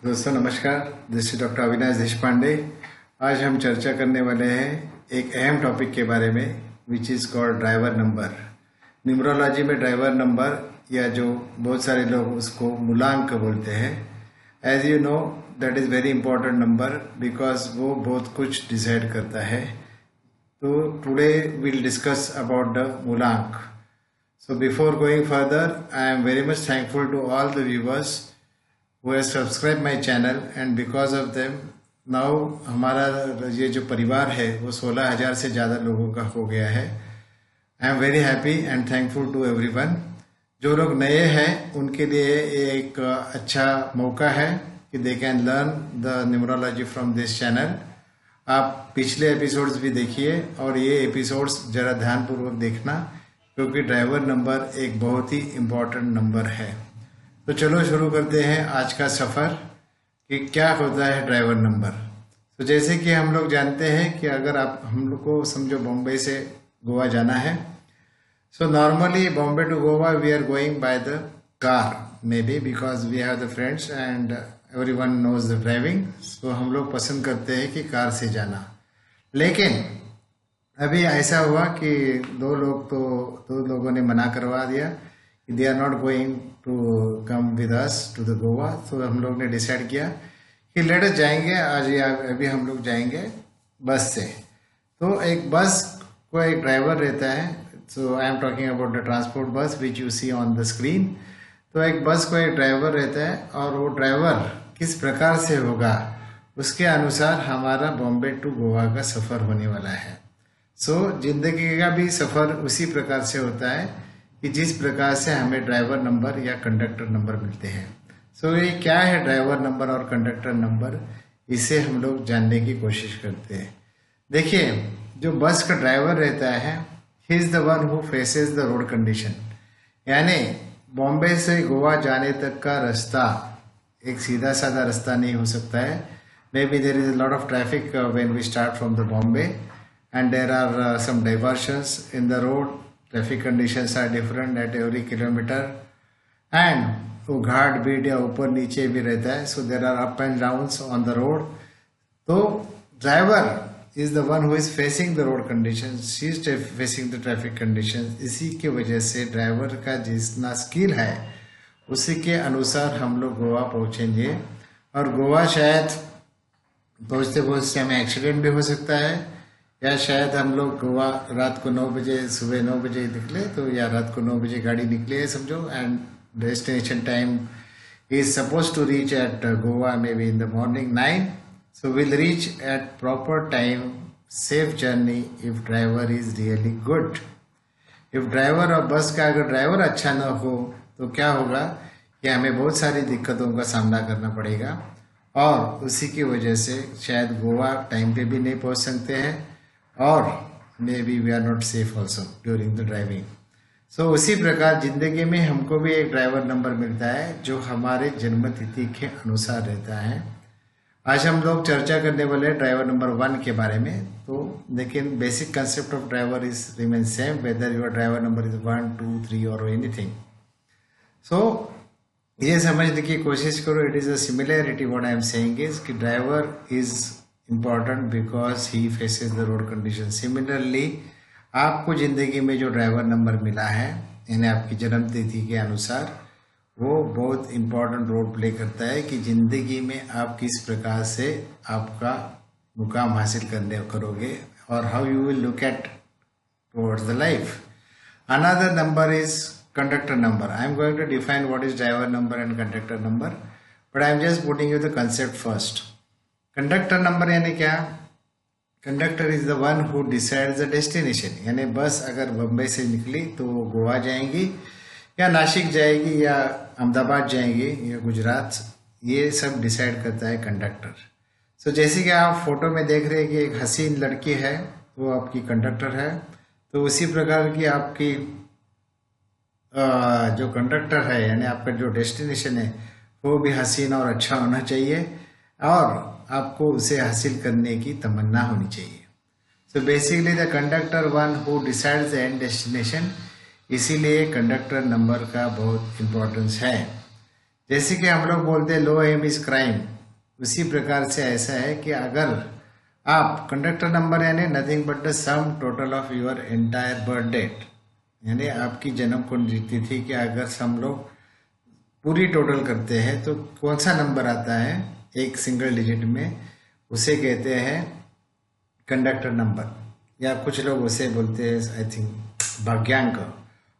दोस्तों नमस्कार, this is doctor Avinash Deshpande. आज हम चर्चा करने वाले हैं एक अहम टॉपिक के बारे में which is called driver number. Numerology में ड्राइवर नंबर या जो बहुत सारे लोग उसको मूलांक बोलते हैं, as you know that is very important number because वो बहुत कुछ डिसाइड करता है। तो today will discuss about the मूलांक। So before going further, I am very much thankful to all the viewers who have subscribed my channel and because of them now हमारा ये जो परिवार है वो 16,000 से ज़्यादा लोगों का हो गया है। I am very happy and thankful to everyone। जो लोग नए हैं उनके लिए एक अच्छा मौका है कि they can learn the numerology from this channel। आप पिछले एपिसोड्स भी देखिए और ये एपिसोड्स ज़रा ध्यानपूर्वक देखना क्योंकि ड्राइवर नंबर एक बहुत ही इम्पोर्टेंट नंबर है। तो चलो शुरू करते हैं आज का सफ़र कि क्या होता है ड्राइवर नंबर। तो जैसे कि हम लोग जानते हैं कि अगर आप हम लोग को समझो बॉम्बे से गोवा जाना है, so normally Bombay to Goa we are going by the car, maybe because we have the friends and everyone knows the driving. So हम लोग पसंद करते हैं कि कार से जाना। लेकिन अभी ऐसा हुआ कि दो लोगों ने मना करवा दिया कि they are not going to come with us to the Goa. तो हम लोग ने डिसाइड किया कि लेट अस जाएंगे आज या अभी हम लोग जाएंगे बस से। तो एक बस को एक ड्राइवर रहता है। So I am talking about the transport bus which you see on the screen. तो एक बस को एक ड्राइवर रहता है और वो ड्राइवर किस प्रकार से होगा उसके अनुसार हमारा बॉम्बे टू गोवा का सफ़र होने वाला है। सो जिंदगी का भी सफ़र उसी प्रकार से होता है कि जिस प्रकार से हमें ड्राइवर नंबर या कंडक्टर नंबर मिलते हैं। सो ये क्या है ड्राइवर नंबर और कंडक्टर नंबर, इसे हम लोग जानने की कोशिश करते हैं। देखिए, जो बस का ड्राइवर रहता है he is the one who faces the road condition. यानी बॉम्बे से गोवा जाने तक का रास्ता एक सीधा साधा रास्ता नहीं हो सकता है। Maybe there is a lot of traffic when we start from the Bombay and there are some diversions in the road. Traffic conditions are different at every kilometer and वो घाट बीट या ऊपर नीचे भी रहता है। so there are up and downs on the road। तो driver is the one who is facing the road conditions, she is facing the traffic conditions। इसी की वजह से ड्राइवर का जितना स्किल है उसी के अनुसार हम लोग गोवा पहुँचेंगे। और गोवा शायद पहुँचते पहुँचते हमें एक्सीडेंट भी हो सकता है या शायद हम लोग गोवा रात को 9 बजे सुबह 9 बजे निकले तो या रात को 9 बजे गाड़ी निकले है समझो and destination time is suppose to reach at Goa may be in the morning 9। So will reach at proper time, safe journey if driver is really good. If driver और बस का अगर ड्राइवर अच्छा ना हो तो क्या होगा कि हमें बहुत सारी दिक्कतों का सामना करना पड़ेगा और उसी की वजह से शायद गोवा टाइम पे भी नहीं पहुंच सकते हैं और maybe we are not safe also during the driving. So उसी प्रकार जिंदगी में हमको भी एक ड्राइवर नंबर मिलता है जो हमारे जन्म तिथि के अनुसार रहता है। आज हम लोग चर्चा करने वाले हैं ड्राइवर नंबर 1 के बारे में। तो लेकिन basic concept of driver is remain same whether your driver number is 1, 2, 3 और एनीथिंग। सो ये समझने की कोशिश करो, it is a similarity. What I am saying is कि driver is important because he faces the road condition। Similarly आपको ज़िंदगी में जो ड्राइवर नंबर मिला है यानी आपकी जन्म तिथि के अनुसार वो बहुत इम्पोर्टेंट रोल प्ले करता है कि ज़िंदगी में आप किस प्रकार से आपका मुकाम हासिल करोगे और how you will look at towards the life. Another number is conductor number. I am going to define what is driver number and conductor number, but I am just putting you the concept first. Conductor number यानी क्या? Conductor is the one who decides the destination. यानी bus अगर बम्बई से निकली तो वो गोवा जाएंगी या नासिक जाएगी या अहमदाबाद जाएंगी या गुजरात, ये सब डिसाइड करता है कंडक्टर। सो जैसे कि आप फोटो में देख रहे हैं कि एक हसीन लड़की है वो आपकी कंडक्टर है, तो उसी प्रकार की आपकी जो कंडक्टर है यानी आपका जो डेस्टिनेशन है वो भी हसीन और अच्छा होना चाहिए और आपको उसे हासिल करने की तमन्ना होनी चाहिए। So basically the conductor one who decides the end destination. इसीलिए कंडक्टर नंबर का बहुत इम्पोर्टेंस है। जैसे कि हम लोग बोलते हैं लो एम इज क्राइम, उसी प्रकार से ऐसा है कि अगर आप कंडक्टर नंबर यानी nothing but the sum total of your entire birth date, यानी आपकी जन्म कुंडली तिथि के अगर हम लोग पूरी टोटल करते हैं तो कौन सा नंबर आता है एक सिंगल डिजिट में, उसे कहते हैं कंडक्टर नंबर, या कुछ लोग उसे बोलते हैं आई थिंक भाग्यांक।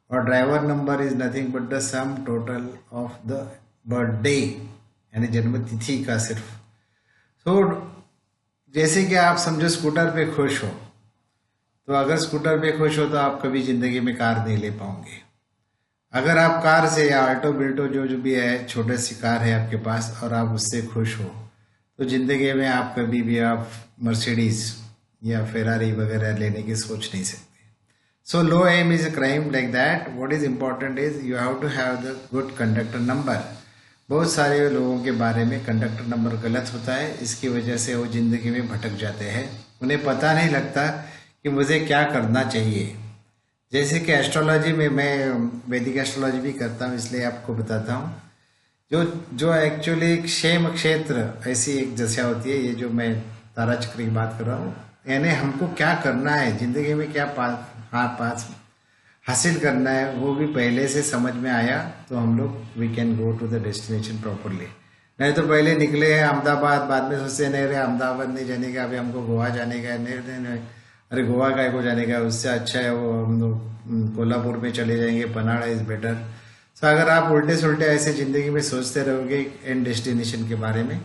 और driver number is nothing but the sum total of the birthday यानी जन्म तिथि का सिर्फ। तो जैसे कि आप समझो स्कूटर पे खुश हो, तो अगर स्कूटर पे खुश हो तो आप कभी जिंदगी में कार नहीं ले पाओगे। अगर आप कार से या ऑल्टो बिल्टो जो भी है छोटे सी कार है आपके पास और आप उससे खुश हो, तो जिंदगी में आप कभी भी आप मर्सिडीज या फेरारी वगैरह लेने की सोच नहीं सकते। So low aim is a crime like that. What is important is you have to have the good conductor number. बहुत सारे लोगों के बारे में कंडक्टर नंबर गलत होता है, इसकी वजह से वो जिंदगी में भटक जाते हैं, उन्हें पता नहीं लगता कि मुझे क्या करना चाहिए। जैसे कि एस्ट्रोलॉजी में, मैं वैदिक एस्ट्रोलॉजी भी करता हूँ इसलिए आपको बताता हूँ। जो जो एक्चुअली एक क्षेम क्षेत्र ऐसी एक दशा होती है, ये जो मैं तारा चक्र की बात कर रहा हूँ, यानी हमको क्या करना है जिंदगी में, क्या पास हासिल करना है, वो भी पहले से समझ में आया तो हम लोग we can go to the destination properly. नहीं तो पहले निकले हैं अहमदाबाद, बाद में सोचते नहीं रहे अहमदाबाद नहीं जाने का, अभी हमको गोवा जाने का है, नहीं, अरे गोवा का को जाने का, उससे अच्छा है वो हम लोग कोल्हापुर में चले जाएंगे, पनाड़ा इज बेटर। सो अगर आप उल्टे सुल्टे ऐसे ज़िंदगी में सोचते रहोगे एंड डेस्टिनेशन के बारे में,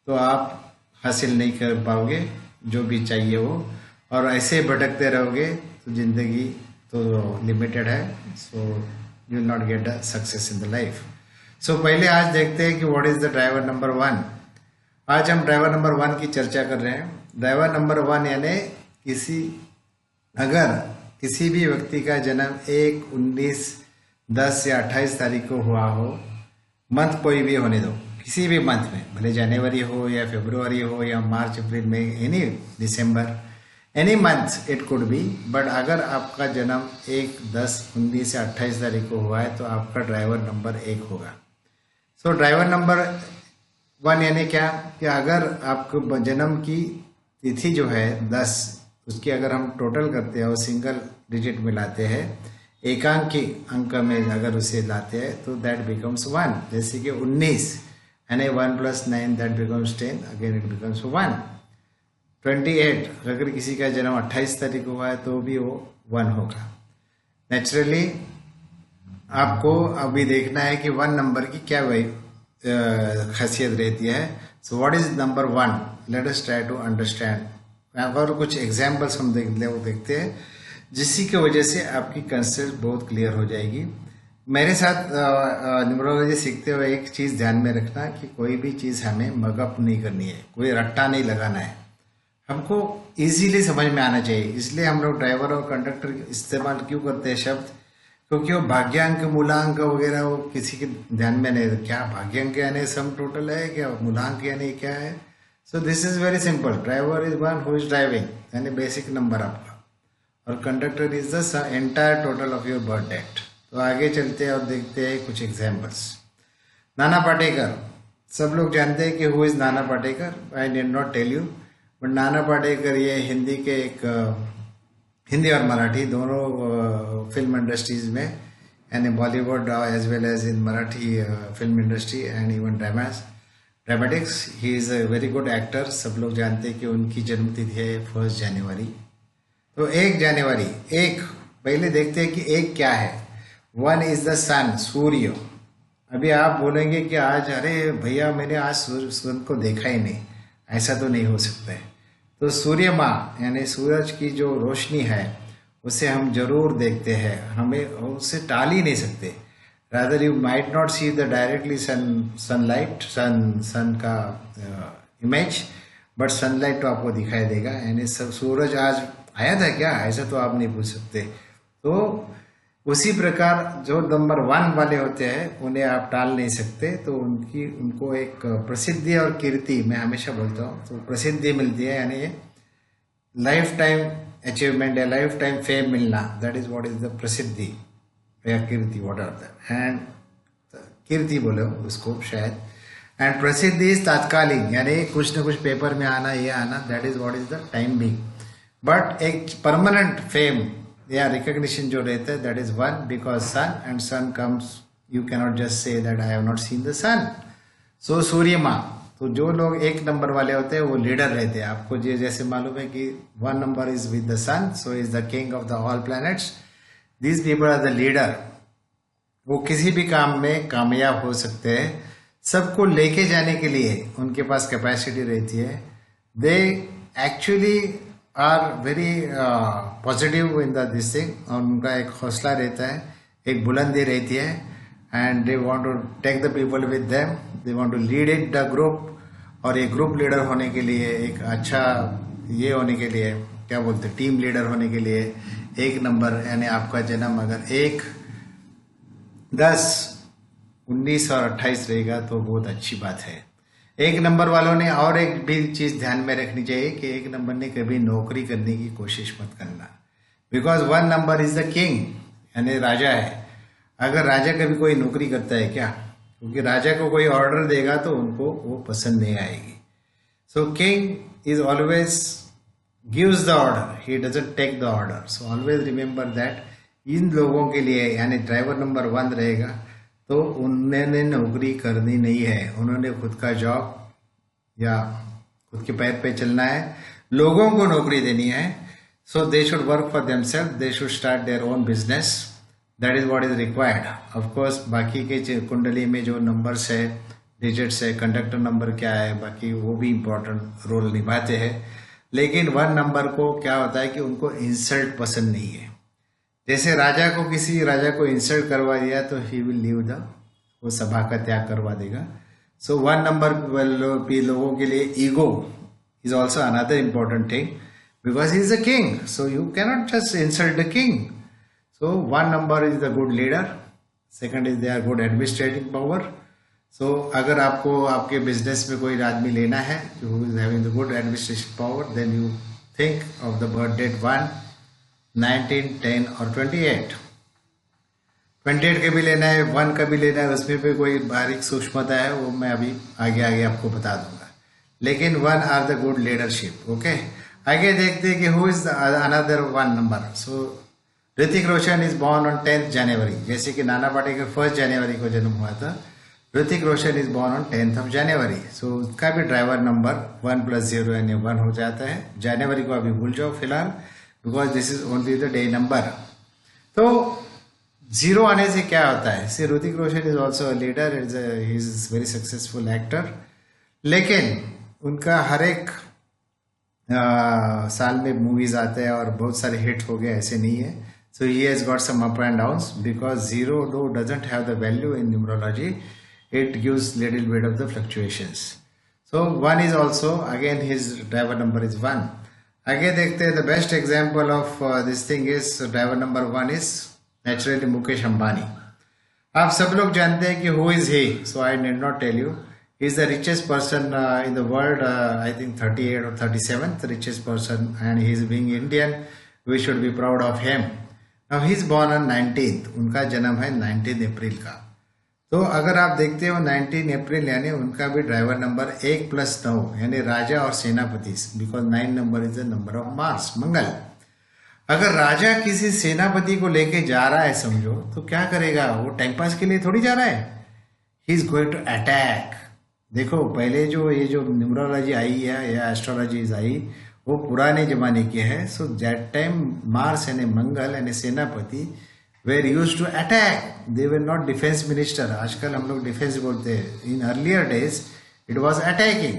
तो आप हासिल नहीं कर पाओगे जो भी चाहिए वो, और ऐसे भटकते रहोगे तो ज़िंदगी तो लिमिटेड है। So you will not get a success in the life. So पहले आज देखते हैं कि what is the driver number 1। आज हम ड्राइवर नंबर 1 की चर्चा कर रहे हैं। ड्राइवर नंबर 1 यानी अगर किसी भी व्यक्ति का जन्म 1, 19, 10 या 28 तारीख को हुआ हो, मंथ कोई भी होने दो, किसी भी मंथ में, भले जनवरी हो या फरवरी हो या मार्च अप्रैल में, any December, any month it could be, but अगर आपका जन्म 1, 10, 19 या 28 तारीख को हुआ है तो आपका ड्राइवर नंबर 1 होगा। सो ड्राइवर नंबर 1 यानी क्या कि अगर आपको जन्म की तिथि जो है 10, उसकी अगर हम टोटल करते हैं और सिंगल डिजिट में लाते हैं, एकांकी अंक में अगर उसे लाते हैं तो दैट बिकम्स 1। जैसे कि 19 यानी 1 + 9 that becomes 10, again it becomes 1। 28 अगर किसी का जन्म 28 तारीख को हुआ है तो भी वो 1 होगा। नेचुरली आपको अभी देखना है कि 1 नंबर की क्या खासियत रहती है। So what is number 1, let us try to understand. और कुछ एग्जाम्पल्स हम देखते हैं जिसकी की वजह से आपकी कंसेप्ट बहुत क्लियर हो जाएगी। मेरे साथ न्यूमरोलॉजी सीखते हुए एक चीज़ ध्यान में रखना कि कोई भी चीज़ हमें मगअप नहीं करनी है, कोई रट्टा नहीं लगाना है, हमको इजीली समझ में आना चाहिए। इसलिए हम लोग ड्राइवर और कंडक्टर इस्तेमाल क्यों करते हैं शब्द, क्योंकि वो भाग्यांक मूलांक वगैरह वो किसी के ध्यान में नहीं। क्या भाग्यांक यानी सम टोटल है, क्या मूलांक यानी क्या है। So this is very simple. Driver is one who is driving यानी बेसिक नंबर आपका, और conductor is the entire total of your birth date. तो आगे चलते हैं और देखते हैं कुछ एग्जाम्पल्स। नाना पाटेकर, सब लोग जानते हैं कि who is Nana Patekar, I did not tell you, but Nana Patekar ये हिंदी के एक हिंदी और मराठी दोनों फिल्म इंडस्ट्रीज में, यानी Bollywood as well as in Marathi film industry and even dramatics, he is a very good actor. सब लोग जानते हैं कि उनकी जन्मतिथि है 1 जनवरी। तो 1 जनवरी, एक पहले देखते हैं कि एक क्या है। 1 इज द सन, सूर्य। अभी आप बोलेंगे कि आज अरे भैया मैंने आज सूर्य को देखा ही नहीं, ऐसा तो नहीं हो सकता है। तो सूर्य माँ यानी सूरज की जो रोशनी है उसे हम जरूर देखते हैं, हमें उससे टाल ही नहीं सकते। Rather you might not see the directly sunlight sun का इमेज, बट सनलाइट तो आपको दिखाई देगा। यानी सूरज आज आया था क्या, ऐसा तो आप नहीं पूछ सकते। तो उसी प्रकार जो नंबर 1 वाले होते हैं उन्हें आप टाल नहीं सकते। तो उनको एक प्रसिद्धि और कीर्ति, मैं हमेशा बोलता हूँ, तो प्रसिद्धि मिलती है, यानी लाइफ टाइम अचीवमेंट या लाइफ टाइम फेम मिलना, that is what is the प्रसिद्धि या कीर्ति, व्हाट आर दैट। एंड कीर्ति बोले उसको शायद, एंड प्रसिद्ध इज तात्कालिक, यानी कुछ न कुछ पेपर में आना, ये आना, that is what is the time being. But एक परमानेंट फेम या रिकॉग्निशन जो रहता है, that is one, because sun, and sun comes, you cannot just say that I have not seen the sun. So सूर्यमा, तो जो लोग एक नंबर वाले होते हैं वो लीडर रहते हैं। आपको ये जैसे मालूम है कि one number is with the sun, so is the king of the all planets, these people are the leader. वो किसी भी काम में कामयाब हो सकते हैं, सबको लेके जाने के लिए उनके पास कैपेसिटी रहती है। They actually are very positive in the this thing, और उनका एक हौसला रहता है, एक बुलंदी रहती है, and they want to take the people with them, they want to lead it the group. और एक ग्रुप लीडर होने के लिए, एक अच्छा ये होने के लिए, क्या बोलते हैं, टीम लीडर होने के लिए एक नंबर, यानी आपका जन्म अगर 1, 10, 19 और 28 रहेगा तो बहुत अच्छी बात है। एक नंबर वालों ने और एक भी चीज ध्यान में रखनी चाहिए कि एक नंबर ने कभी नौकरी करने की कोशिश मत करना, because one number is the king, यानी राजा है। अगर राजा कभी कोई नौकरी करता है क्या, क्योंकि राजा को कोई ऑर्डर देगा तो उनको वो पसंद नहीं आएगी। So king is always gives the order, he doesn't take the order. So always remember that इन लोगों के लिए, यानी ड्राइवर नंबर 1 रहेगा तो उन्होंने नौकरी करनी नहीं है, उन्होंने खुद का जॉब या खुद के पैर पे चलना है, लोगों को नौकरी देनी है। So they should work for themselves, they should start their own business, that is what is required. Of course बाकी के कुंडली में जो नंबर्स है, डिजिट्स है, कंडक्टर नंबर क्या है, बाकी वो भी इम्पोर्टेंट रोल निभाते हैं, लेकिन 1 नंबर को क्या होता है कि उनको इंसल्ट पसंद नहीं है। जैसे राजा को, किसी राजा को इंसल्ट करवा दिया तो ही विल लीव द, वो सभा का त्याग करवा देगा। सो 1 नंबर लोगों के लिए ego is also another important thing, because he is a king, so you cannot just insult the king. So 1 number is the good leader, second is they are good administrating power. So अगर आपको आपके business में कोई आदमी लेना है who is having the good administration power, then you think of the birth date 1, 19, 10 और 28। 28 का भी लेना है, 1 का भी लेना है, उसमें भी कोई बारीक सूक्ष्मता है, वो मैं अभी आगे आपको बता दूंगा, लेकिन 1 are the good leadership. Okay, आगे देखते हैं कि who is another 1 number. So Hrithik Roshan is born on 10th January, जैसे कि नाना पाटेकर 1 जनवरी को जन्म हुआ था, Hrithik Roshan is born on 10th of January. So उसका भी ड्राइवर नंबर 1 + 0 यानी 1 हो जाता है। जनवरी को अभी भूल जाओ फिलहाल, because this is only the day number. तो 0 आने से क्या होता है, see Hrithik Roshan is also a leader, he is very successful actor, लेकिन उनका हर एक साल में मूवीज आते हैं और बहुत सारे हिट हो गए, ऐसे नहीं है। So he has got some up and downs, because 0 doesn't have the value in numerology, it gives little bit of the fluctuations. So 1 is also, again his driver number is 1. आगे देखते हैं, the best example of this thing is driver number 1 is naturally Mukesh Ambani. आप सब लोग जानते हैं कि who is he, so I need not tell you. He is the richest person in the world, I think 38 or 37th richest person, and he is being Indian, we should be proud of him. Now he is born on 19th, उनका जन्म है 19 अप्रैल का। तो अगर आप देखते हो 19 अप्रैल, यानी उनका भी ड्राइवर नंबर 1 + 9, यानी राजा और सेनापति, because 9 number is the number of Mars, Mangal. अगर राजा किसी सेनापति को लेके जा रहा है समझो, तो क्या करेगा, वो टाइम पास के लिए थोड़ी जा रहा है, he is going to attack. देखो पहले जो ये जो न्यूमरोलॉजी आई है या एस्ट्रोलॉजी आई, वो पुराने जमाने की है। सो दैट टाइम मार्स यानी मंगल यानी सेनापति were use to attack, they were not defence minister. आजकल हम लोग डिफेंस बोलते हैं, in earlier days it was attacking.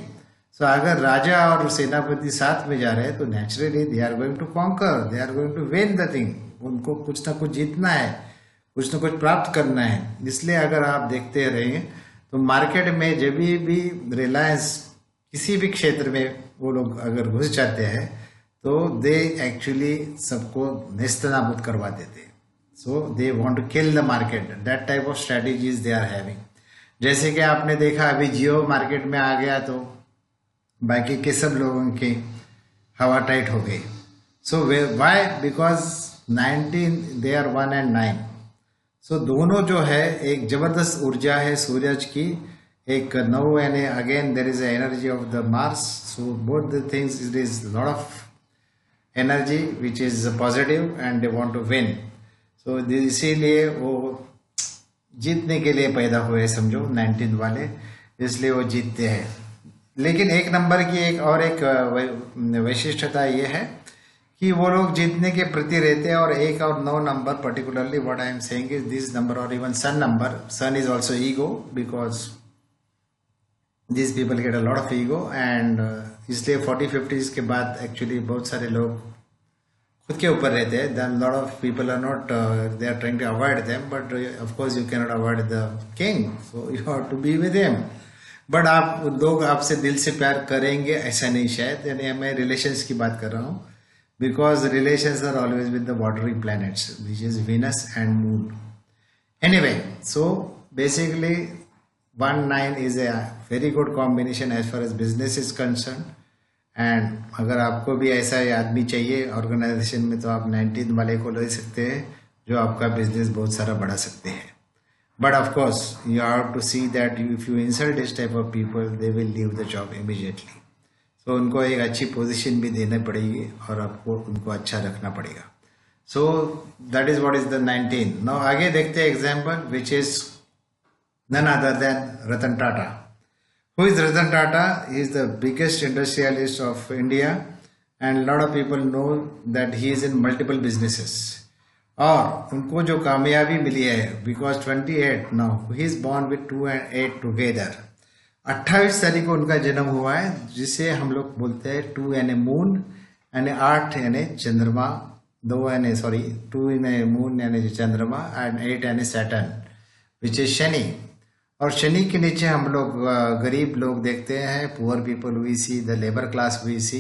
So अगर राजा और सेनापति साथ में जा रहे हैं तो naturally they are going to conquer, they are going to win the thing, उनको कुछ ना कुछ जीतना है, कुछ ना कुछ प्राप्त करना है। इसलिए अगर आप देखते रहेंगे तो मार्केट में जब भी रिलायंस किसी भी क्षेत्र में वो लोग अगर घुस जाते हैं तो दे एक्चुअली सबको नेस्तनाबूद करवा देते हैं। So they want to kill the market, that type of strategies they are having. जैसे कि आपने देखा अभी जियो मार्केट में आ गया तो बाकी के सब लोगों की हवा टाइट हो गई। So why, because 19 they are 1 and 9, so दोनों जो है एक जबरदस्त ऊर्जा है सूरज की, एक नौ यानी again there is energy of the Mars. So both the things it is lot of energy which is positive and they want to win. So इसीलिए वो जीतने के लिए पैदा हुए समझो 19 वाले, इसलिए वो जीतते हैं. लेकिन एक नंबर की एक वैशिष्टता ये है कि वो लोग जीतने के प्रति रहते हैं. और 1 और 9 number particularly what I am saying is this number और even sun number. Sun is also ego because this people get a lot of ego and इसलिए 40-50 के बाद एक्चुअली बहुत सारे लोग खुद के ऊपर रहते हैं. Then lot of people are not they are trying to avoid them, but of course you can not avoid the king, so you have to be with him. But आप लोग आपसे दिल से प्यार करेंगे ऐसा नहीं शायद. यानी मैं रिलेशंस की बात कर रहा हूँ, because relations are always with the watery planets which is Venus and moon. Anyway, so basically 1-9 इज a very good combination as far as business is concerned. And अगर आपको भी ऐसा आदमी चाहिए ऑर्गेनाइजेशन में तो आप 19 वाले को ले सकते हैं जो आपका बिजनेस बहुत सारा बढ़ा सकते हैं. But of course you have to see that if you insult this type of people they will leave the job immediately. तो उनको एक अच्छी पोजीशन भी देनी पड़ेगी और आपको उनको अच्छा रखना पड़ेगा. So that is what is the 19. Now आगे देखते हैं example which is none other than Ratan Tata. Who is Ratan Tata? He is the biggest industrialist of India and a lot of people know that he is in multiple businesses. और उनको जो कामयाबी मिली है because 28 now he is born with 2 and 8 together. 28 तारीख को उनका जन्म हुआ है जिसे हम लोग बोलते हैं 2 यानी मून यानी 8 यानी चंद्रमा, 2 यानी 2 यानी मून यानी चंद्रमा एंड 8 यानी सैटर्न विच इज शनि. और शनि के नीचे हम लोग गरीब लोग देखते हैं, poor people we see, the labour class we see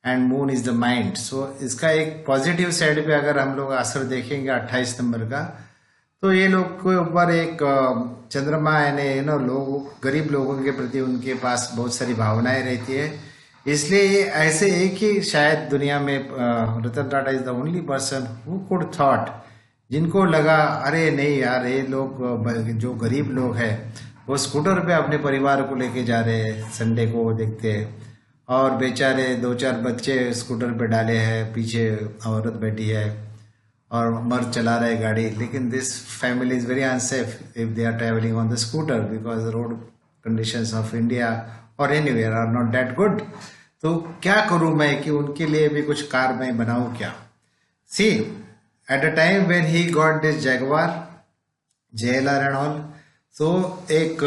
and moon is the mind. So इसका एक पॉजिटिव साइड पे अगर हम लोग असर देखेंगे 28 नंबर का, तो ये लोग के ऊपर एक चंद्रमा यानी लोग गरीब लोगों के प्रति उनके पास बहुत सारी भावनाएं रहती है. इसलिए ये ऐसे एक ही शायद दुनिया में Ratan Tata is the only person who could thought, जिनको लगा अरे नहीं यार ये लोग जो गरीब लोग हैं वो स्कूटर पे अपने परिवार को लेके जा रहे हैं, संडे को देखते हैं और बेचारे 2-4 बच्चे स्कूटर पे डाले हैं, पीछे औरत बैठी है और मर्द चला रहे गाड़ी. लेकिन this family is very unsafe if they are travelling on the scooter because road conditions of India और anywhere are not that good. तो क्या करूं मैं कि उनके लिए भी कुछ कार मैं बनाऊं क्या. सी at a time when he got this Jaguar, JLR and all, so एक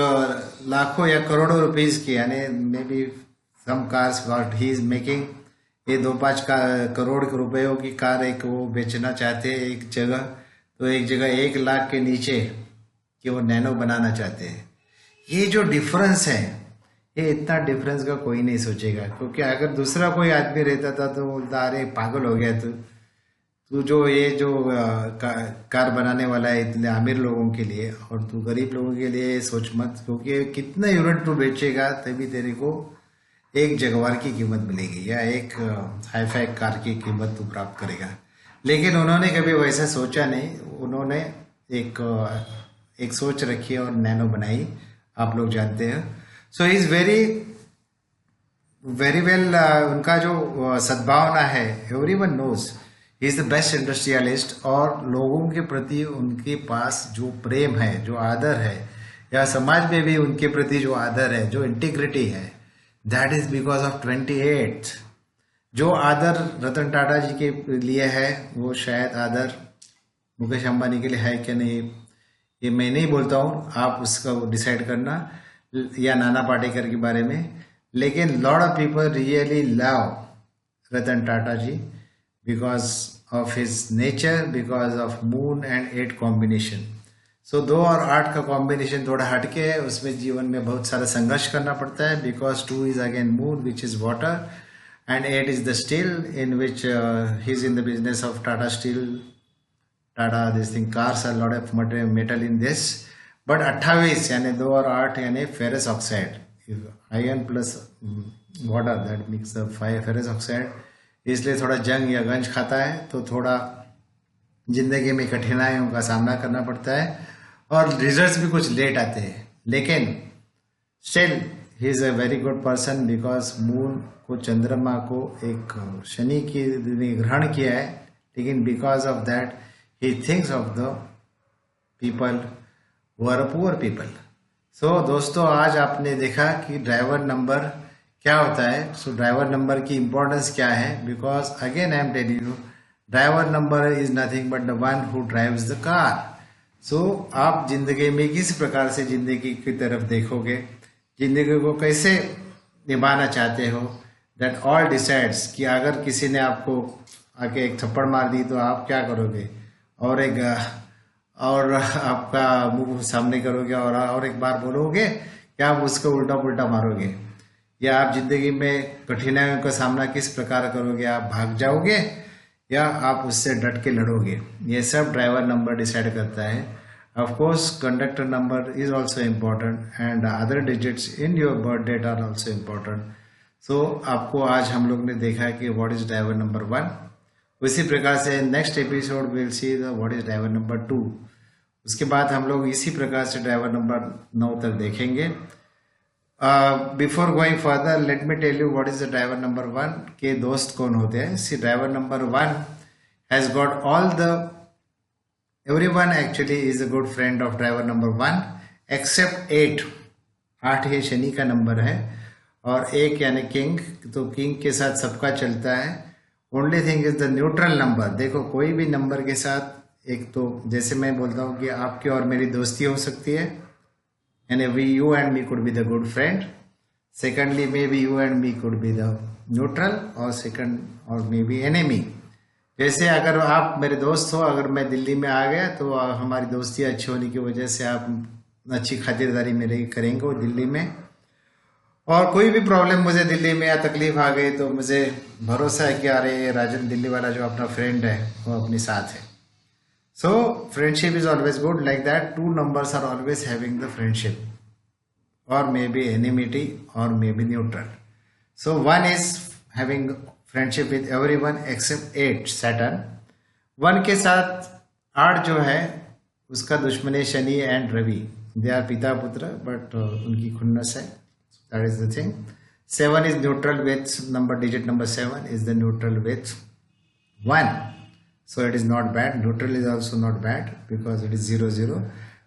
लाखों या करोड़ों रुपीस की यानी maybe some cars what he is making, ये 2-5 करोड़ रुपयों की कार एक वो बेचना चाहते हैं एक जगह, तो एक जगह 1 लाख के नीचे कि वो नैनो बनाना चाहते हैं. ये जो डिफरेंस है ये इतना डिफरेंस का कोई नहीं सोचेगा, क्योंकि अगर दूसरा कोई आदमी रहता था तो बोलता अरे पागल हो गया तू जो ये जो कार बनाने वाला है इतने अमीर लोगों के लिए और तू गरीब लोगों के लिए सोच मत, क्योंकि कितना यूनिट तू बेचेगा तभी तेरे को एक जगवार की कीमत मिलेगी या एक हाईफाई कार की कीमत तू प्राप्त करेगा. लेकिन उन्होंने कभी वैसा सोचा नहीं. उन्होंने एक सोच रखी और नैनो बनाई, आप लोग जानते हैं. सो इज वेरी वेल उनका जो सद्भावना है everyone knows he is the best industrialist. और लोगों के प्रति उनके पास जो प्रेम है, जो आदर है, या समाज में भी उनके प्रति जो आदर है, जो इंटीग्रिटी है, दैट इज बिकॉज ऑफ 28. जो आदर रतन टाटा जी के लिए है वो शायद आदर मुकेश अंबानी के लिए है क्या नहीं, ये मैं नहीं बोलता हूँ, आप उसका डिसाइड करना, या नाना पाटेकर के बारे में. लेकिन lot of people really love Ratan Tata ji because of his nature, because of moon and 8 combination. So 2 और 8 का कॉम्बिनेशन थोड़ा हटके है, उसमें जीवन में बहुत सारा संघर्ष करना पड़ता है because 2 is again moon which is water and 8 is the steel in which he's in the business of Tata Steel, Tata this thing, cars, a lot of metal in this. But 28 यानी 2 और 8 यानी ferrous oxide, iron plus water that makes the ferrous oxide. इसलिए थोड़ा जंग या गंज खाता है, तो थोड़ा ज़िंदगी में कठिनाइयों का सामना करना पड़ता है और रिजल्ट्स भी कुछ लेट आते हैं, लेकिन still he is a very good person because moon को, चंद्रमा को एक शनि की ने ग्रहण किया है, लेकिन because of that he thinks of the people who are poor people. So दोस्तों, आज आपने देखा कि ड्राइवर नंबर क्या होता है। सो ड्राइवर नंबर की इम्पोर्टेंस क्या है, because again I am telling you driver number is nothing but the one who drives the car. So आप जिंदगी में किस प्रकार से जिंदगी की तरफ देखोगे, जिंदगी को कैसे निभाना चाहते हो, दैट ऑल डिसाइड्स कि अगर किसी ने आपको आके एक थप्पड़ मार दी तो आप क्या करोगे, और आपका मुंह सामने करोगे और एक बार बोलोगे, क्या आप उसको उल्टा पुल्टा मारोगे, या आप जिंदगी में कठिनाइयों का सामना किस प्रकार करोगे, आप भाग जाओगे या आप उससे डट के लड़ोगे। ये सब ड्राइवर नंबर डिसाइड करता है। Of course conductor number is also important and other digits in your birth date are also important. So आपको आज हम लोग ने देखा कि व्हाट इज ड्राइवर नंबर 1। उसी प्रकार से next episode will see the what is driver number 2। उसके बाद हम लोग इसी प्रकार से ड्राइवर नंबर 9 तक देखेंगे। Before going further let me tell you what is the driver number 1 के दोस्त कौन होते हैं। See driver number 1 has got all the everyone actually is a good friend of driver number 1 except 8। 8 ये शनि का number है और 1 यानी किंग, तो किंग के साथ सबका चलता है। Only thing is the neutral number. देखो कोई भी नंबर के साथ, एक तो जैसे मैं बोलता हूँ कि आपकी और मेरी दोस्ती हो सकती है, and you and me could be the good friend. Secondly, maybe you and me could be the neutral, or second or maybe enemy. जैसे अगर आप मेरे दोस्त हो, अगर मैं दिल्ली में आ गया तो हमारी दोस्ती अच्छी होने की वजह से आप अच्छी खातिरदारी मेरे करेंगे वो दिल्ली में, और कोई भी प्रॉब्लम मुझे दिल्ली में या तकलीफ आ गई तो मुझे भरोसा है कि अरे राजन दिल्ली वाला जो अपना फ्रेंड है वो अपने साथ है। So friendship is always good, like that 2 numbers are always having the friendship, or maybe enmity, or maybe neutral. So 1 is having friendship with everyone except 8 Saturn। 1 के साथ 8 जो है उसका दुश्मनी Shani and Ravi, they are पिता पुत्र बट उनकी खुन्नस है, that is the thing। 7 is neutral with digit number 7 is the neutral with 1। So it is not bad. Neutral is also not bad because it is 0 0,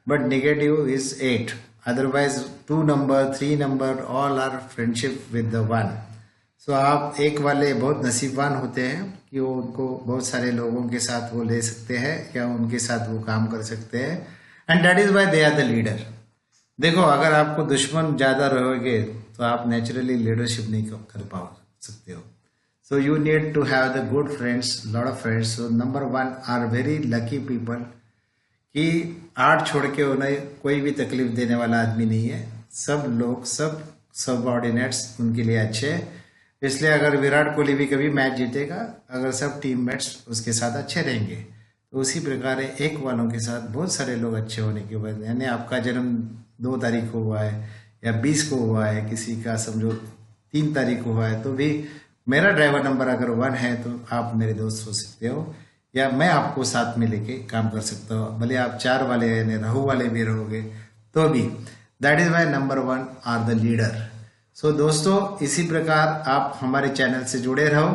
but negative is 8। Otherwise 2 number 3 number all are friendship with the 1। So आप एक वाले बहुत नसीबवान होते हैं कि वो उनको बहुत सारे लोगों के साथ वो ले सकते हैं या उनके साथ वो काम कर सकते हैं, and that is why they are the leader। देखो अगर आपको दुश्मन ज़्यादा रहोगे तो आप नेचुरली लीडरशिप नहीं कर पा सकते हो। So you need to have the good friends, lot of friends। So number 1 are very lucky people कि 8 छोड़ के उन्हें कोई भी तकलीफ देने वाला आदमी नहीं है। सब लोग, सब सबऑर्डिनेट्स उनके लिए अच्छे हैं। इसलिए अगर विराट कोहली भी कभी मैच जीतेगा, अगर सब टीममेट्स उसके साथ अच्छे रहेंगे, तो उसी प्रकार 1 वालों के साथ बहुत सारे लोग अच्छे होने की वजह, यानी आपका जन्म 2 तारीख को हुआ है या 20 को हुआ है, किसी का समझो 3 तारीख को हुआ है, तो भी मेरा ड्राइवर नंबर अगर 1 है तो आप मेरे दोस्त हो सकते हो, या मैं आपको साथ में लेके काम कर सकता हूँ। भले आप 4 वाले यानी राहु वाले भी रहोगे तो भी। That is why number 1 are the leader. So दोस्तों, इसी प्रकार आप हमारे चैनल से जुड़े रहो।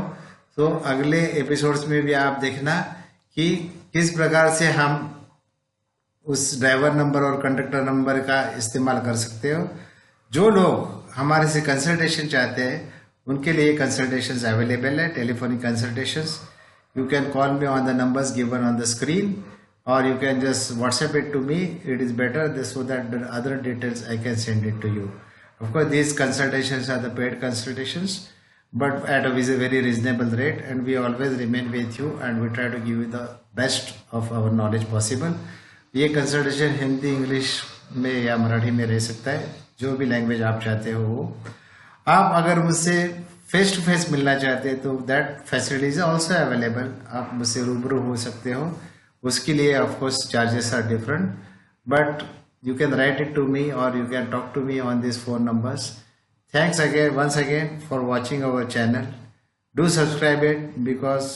तो अगले एपिसोड्स में भी आप देखना कि किस प्रकार से हम उस ड्राइवर नंबर और कंडक्टर नंबर का इस्तेमाल कर सकते हो। जो लोग हमारे से कंसल्टेशन चाहते हैं उनके लिए कंसल्टेशंस अवेलेबल है, telephonic consultations. You can call me on the numbers given on the screen, और you can just WhatsApp it to me. It is better so that the other details I can send it to you. Of course, these consultations are the paid consultations, but at a very reasonable rate, and we always remain with you and we try to give you the best of our knowledge possible. ये consultation Hindi, English में या मराठी में रह सकता है, जो भी language आप चाहते हो वो। आप अगर मुझसे फेस टू फेस मिलना चाहते हैं तो दैट फैसिलिटीज ऑल्सो अवेलेबल। आप मुझसे रूबरू हो सकते हो, उसके लिए of course charges are different, but you can write it to me or you can talk to me on these 4 numbers. Thanks again once again for watching our channel. Do subscribe it because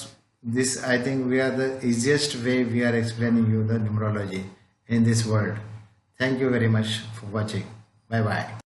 This, I think, we are the easiest way we are explaining you the numerology in this world. Thank you very much for watching. Bye bye.